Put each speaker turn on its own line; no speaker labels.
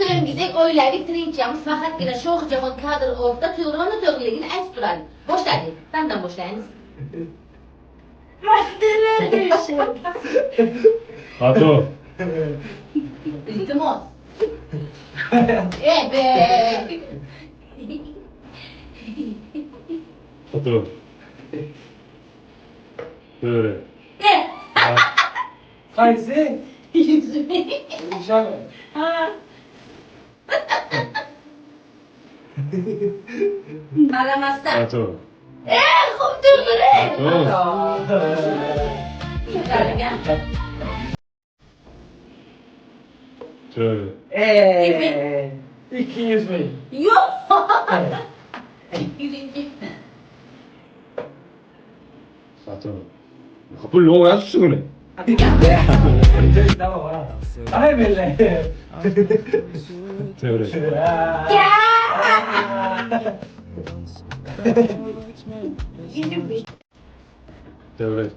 Döngüzek oylaylık trinçyamız fakat yine çok camon kadr orta tuğrağını tögülegini es durardı. Boşlayın. Benden boşlayınız.
Ato.
İltimos. Ebe.
Ato. Böyle.
Hangisi?
Yüzüme.
Uşak mı?
Ha. Aramazsa.
Ato.
Koptur bre.
Ato. Şöyle.
200 bin.
Yok. Yüzüncü.
Ato. Kapı lo ya susun öyle.
Tamam ha. Ay belli.
Şöyle.
Ya.
Şöyle.